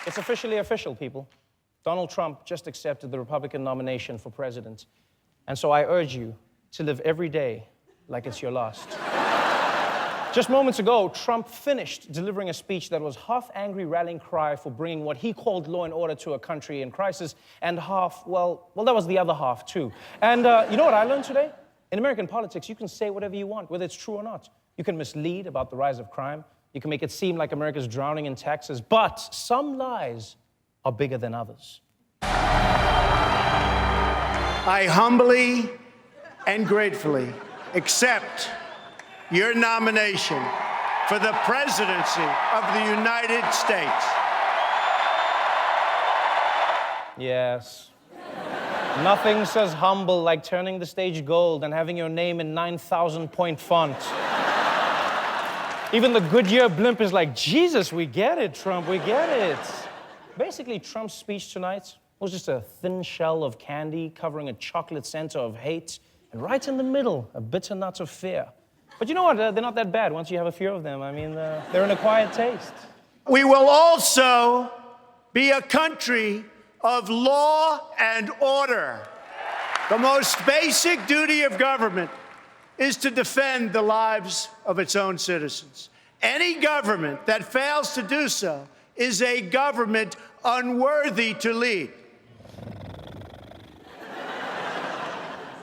It's officially official, people. Donald Trump just accepted the Republican nomination for president. And so I urge you to live every day like it's your last. Just moments ago, Trump finished delivering a speech that was half angry rallying cry for bringing what he called law and order to a country in crisis, and half, well, that was the other half, too. And you know what I learned today? In American politics, you can say whatever you want, whether it's true or not. You can mislead about the rise of crime. You can make it seem like America's drowning in taxes. But some lies are bigger than others. I humbly and gratefully accept your nomination for the presidency of the United States. Yes. Nothing says humble like turning the stage gold and having your name in 9,000-point font. Even the Goodyear blimp is like, Jesus, we get it, Trump, we get it. Basically, Trump's speech tonight was just a thin shell of candy covering a chocolate center of hate, and right in the middle, a bitter nut of fear. But you know what? They're not that bad once you have a few of them. I mean, they're an acquired taste. We will also be a country of law and order. The most basic duty of government is to defend the lives of its own citizens. Any government that fails to do so is a government unworthy to lead.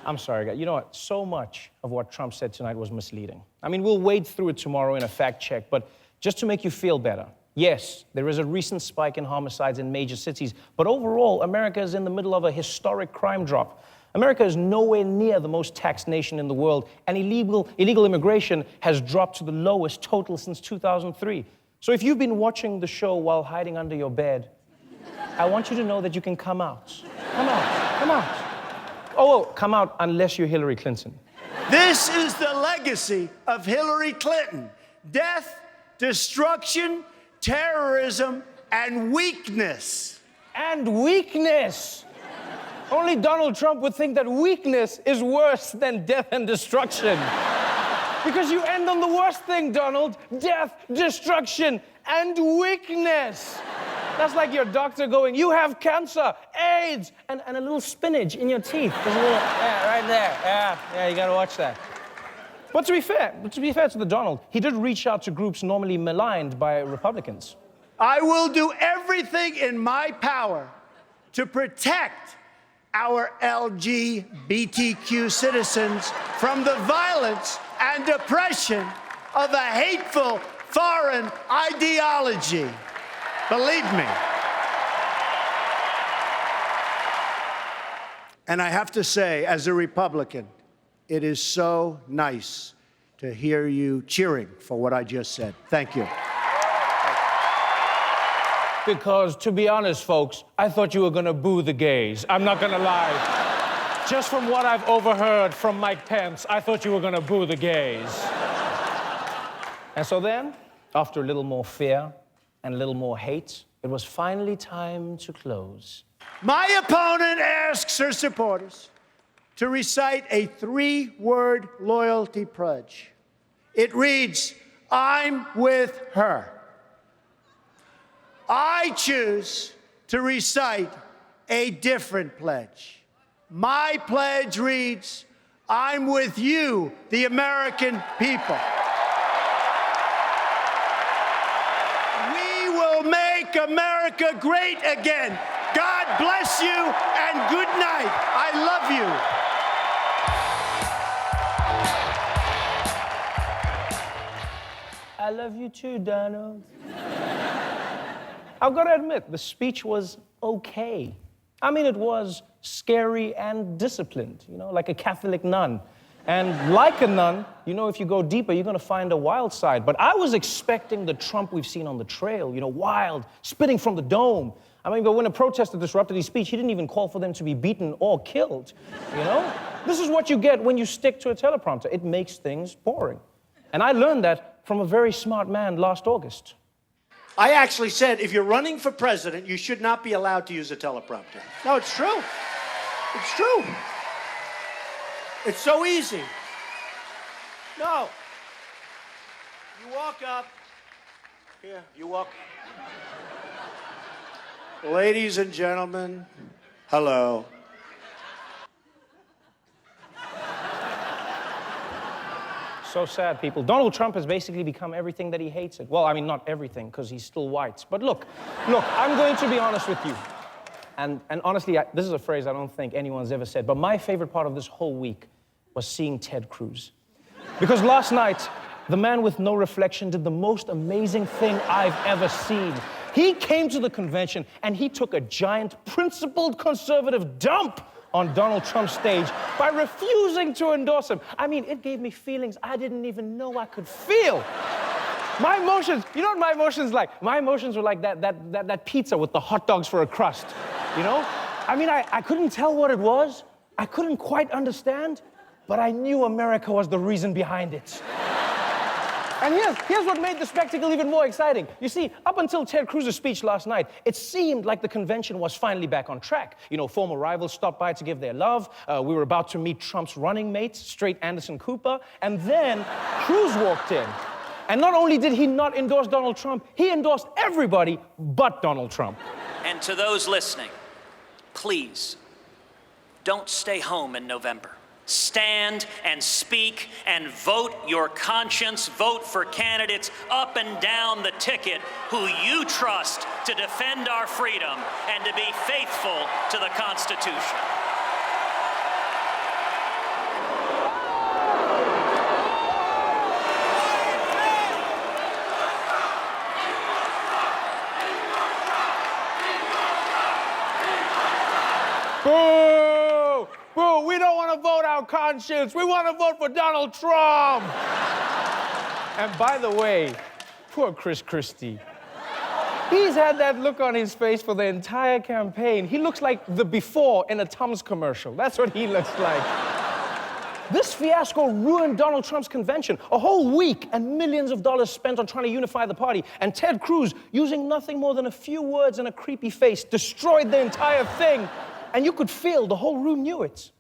I'm sorry, guys. You know what? So much of what Trump said tonight was misleading. I mean, we'll wade through it tomorrow in a fact check, but just to make you feel better, yes, there is a recent spike in homicides in major cities, but overall, America is in the middle of a historic crime drop. America is nowhere near the most taxed nation in the world, and illegal immigration has dropped to the lowest total since 2003. So if you've been watching the show while hiding under your bed, I want you to know that you can come out. Come out, come out. Oh, come out unless you're Hillary Clinton. This is the legacy of Hillary Clinton. Death, destruction, terrorism, and weakness. And weakness. Only Donald Trump would think that weakness is worse than death and destruction. Because you end on the worst thing, Donald. Death, destruction, and weakness. That's like your doctor going, you have cancer, AIDS, and a little spinach in your teeth. There's a little, yeah, right there. Yeah, you gotta watch that. But to be fair to the Donald, he did reach out to groups normally maligned by Republicans. I will do everything in my power to protect our LGBTQ citizens from the violence and oppression of a hateful foreign ideology. Believe me. And I have to say, as a Republican, it is so nice to hear you cheering for what I just said. Thank you. Because, to be honest, folks, I thought you were gonna boo the gays. I'm not gonna lie. Just from what I've overheard from Mike Pence, I thought you were gonna boo the gays. And so then, after a little more fear and a little more hate, it was finally time to close. My opponent asks her supporters to recite a 3-word loyalty pledge. It reads, I'm with her. I choose to recite a different pledge. My pledge reads, I'm with you, the American people. We will make America great again. God bless you and good night. I love you. I love you too, Donald. I've got to admit, the speech was okay. I mean, it was scary and disciplined, you know, like a Catholic nun. And like a nun, you know, if you go deeper, you're going to find a wild side. But I was expecting the Trump we've seen on the trail, you know, wild, spitting from the dome. I mean, but when a protester disrupted his speech, he didn't even call for them to be beaten or killed, you know? This is what you get when you stick to a teleprompter. It makes things boring. And I learned that from a very smart man last August. I actually said, if you're running for president, you should not be allowed to use a teleprompter. No, it's true. It's true. It's so easy. No. You walk up. Here, you walk. Ladies and gentlemen, hello. So sad, people. Donald Trump has basically become everything that he hates it. Well, I mean, not everything, because he's still white. But look, I'm going to be honest with you. And honestly, this is a phrase I don't think anyone's ever said, but my favorite part of this whole week was seeing Ted Cruz. Because last night, the man with no reflection did the most amazing thing I've ever seen. He came to the convention and he took a giant, principled conservative dump on Donald Trump's stage by refusing to endorse him. I mean, it gave me feelings I didn't even know I could feel. My emotions, you know what my emotions like? My emotions were like that pizza with the hot dogs for a crust, you know? I mean, I couldn't tell what it was. I couldn't quite understand, but I knew America was the reason behind it. And here's what made the spectacle even more exciting. You see, up until Ted Cruz's speech last night, it seemed like the convention was finally back on track. You know, former rivals stopped by to give their love. We were about to meet Trump's running mate, straight Anderson Cooper. And then Cruz walked in. And not only did he not endorse Donald Trump, he endorsed everybody but Donald Trump. And to those listening, please, don't stay home in November. Stand and speak and vote your conscience. Vote for candidates up and down the ticket who you trust to defend our freedom and to be faithful to the Constitution. Boo! Boo! We don't want to vote our conscience. We want to vote for Donald Trump. And by the way, poor Chris Christie. He's had that look on his face for the entire campaign. He looks like the before in a Tums commercial. That's what he looks like. This fiasco ruined Donald Trump's convention. A whole week and millions of dollars spent on trying to unify the party. And Ted Cruz, using nothing more than a few words and a creepy face, destroyed the entire thing. And you could feel the whole room knew it.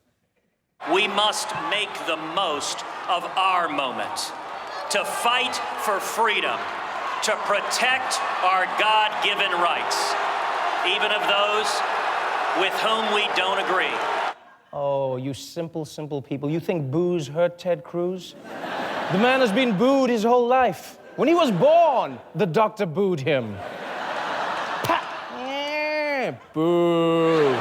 We must make the most of our moment to fight for freedom, to protect our God-given rights, even of those with whom we don't agree. Oh, you simple, simple people. You think booze hurt Ted Cruz? The man has been booed his whole life. When he was born, the doctor booed him. Boo.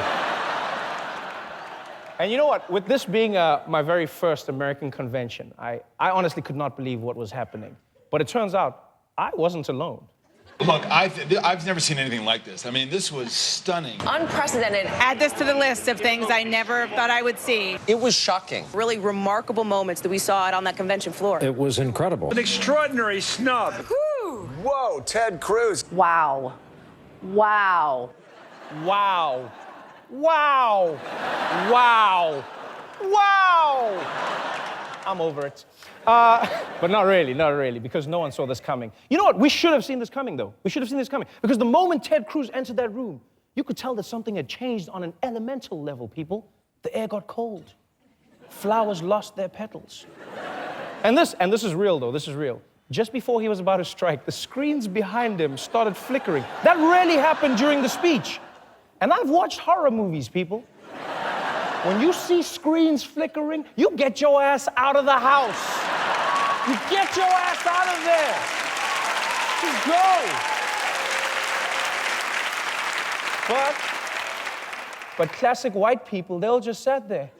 And you know what? With this being my very first American convention, I honestly could not believe what was happening. But it turns out I wasn't alone. Look, I've never seen anything like this. I mean, this was stunning. Unprecedented. Add this to the list of things I never thought I would see. It was shocking. Really remarkable moments that we saw out on that convention floor. It was incredible. An extraordinary snub. Whew. Whoa, Ted Cruz. Wow. Wow. Wow. Wow. Wow. Wow. I'm over it. But not really, because no one saw this coming. You know what? We should have seen this coming, though. We should have seen this coming. Because the moment Ted Cruz entered that room, you could tell that something had changed on an elemental level, people. The air got cold. Flowers lost their petals. And this is real, though. This is real. Just before he was about to strike, the screens behind him started flickering. That rarely happened during the speech. And I've watched horror movies, people. When you see screens flickering, you get your ass out of the house. You get your ass out of there. Just go. But classic white people, they all just sat there.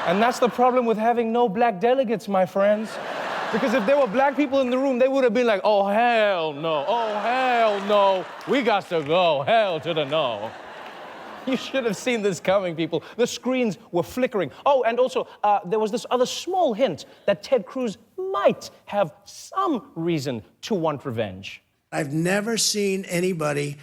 And that's the problem with having no black delegates, my friends. Because if there were black people in the room, they would have been like, oh, hell no. Oh, hell no. We got to go. Hell to the no. You should have seen this coming, people. The screens were flickering. Oh, and also, there was this other small hint that Ted Cruz might have some reason to want revenge. I've never seen anybody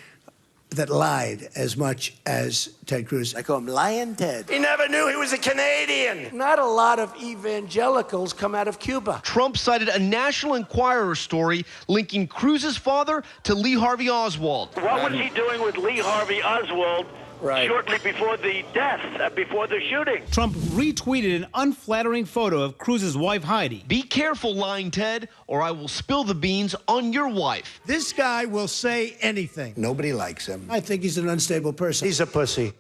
that lied as much as Ted Cruz. I call him Lying Ted. He never knew he was a Canadian. Not a lot of evangelicals come out of Cuba. Trump cited a National Enquirer story linking Cruz's father to Lee Harvey Oswald. What was he doing with Lee Harvey Oswald Right. shortly before the death, before the shooting. Trump retweeted an unflattering photo of Cruz's wife, Heidi. Be careful, lying Ted, or I will spill the beans on your wife. This guy will say anything. Nobody likes him. I think he's an unstable person. He's a pussy.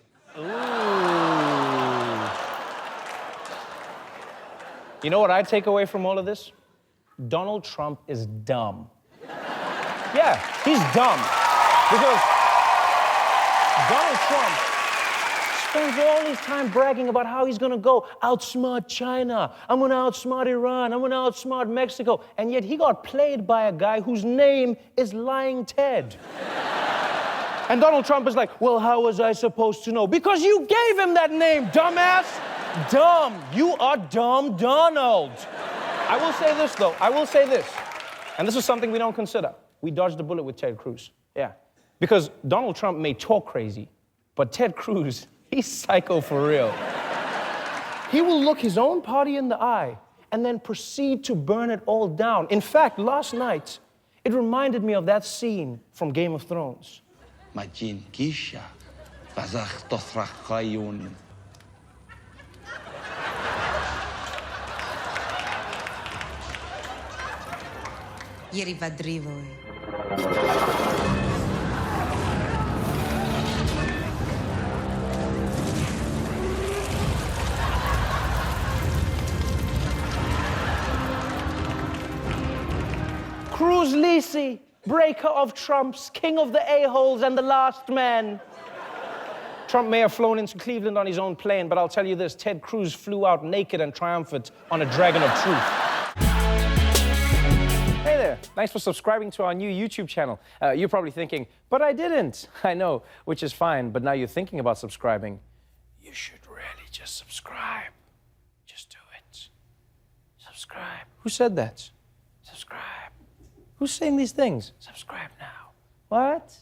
You know what I take away from all of this? Donald Trump is dumb. Yeah, he's dumb. Because Donald Trump spends all his time bragging about how he's gonna go outsmart China. I'm gonna outsmart Iran. I'm gonna outsmart Mexico. And yet he got played by a guy whose name is Lying Ted. And Donald Trump is like, well, how was I supposed to know? Because you gave him that name, dumbass. Dumb. You are dumb, Donald. I will say this, though. I will say this. And this is something we don't consider. We dodged the bullet with Ted Cruz. Yeah. Because Donald Trump may talk crazy, but Ted Cruz, he's psycho for real. He will look his own party in the eye and then proceed to burn it all down. In fact, last night, it reminded me of that scene from Game of Thrones. Cruz Lisi, breaker of Trumps, king of the a-holes and the last man. Trump may have flown into Cleveland on his own plane, but I'll tell you this, Ted Cruz flew out naked and triumphant on a dragon of truth. Hey there, thanks for subscribing to our new YouTube channel. You're probably thinking, but I didn't. I know, which is fine, but now you're thinking about subscribing. You should really just subscribe. Just do it. Subscribe. Who said that? Subscribe. Who's saying these things? Subscribe now. What?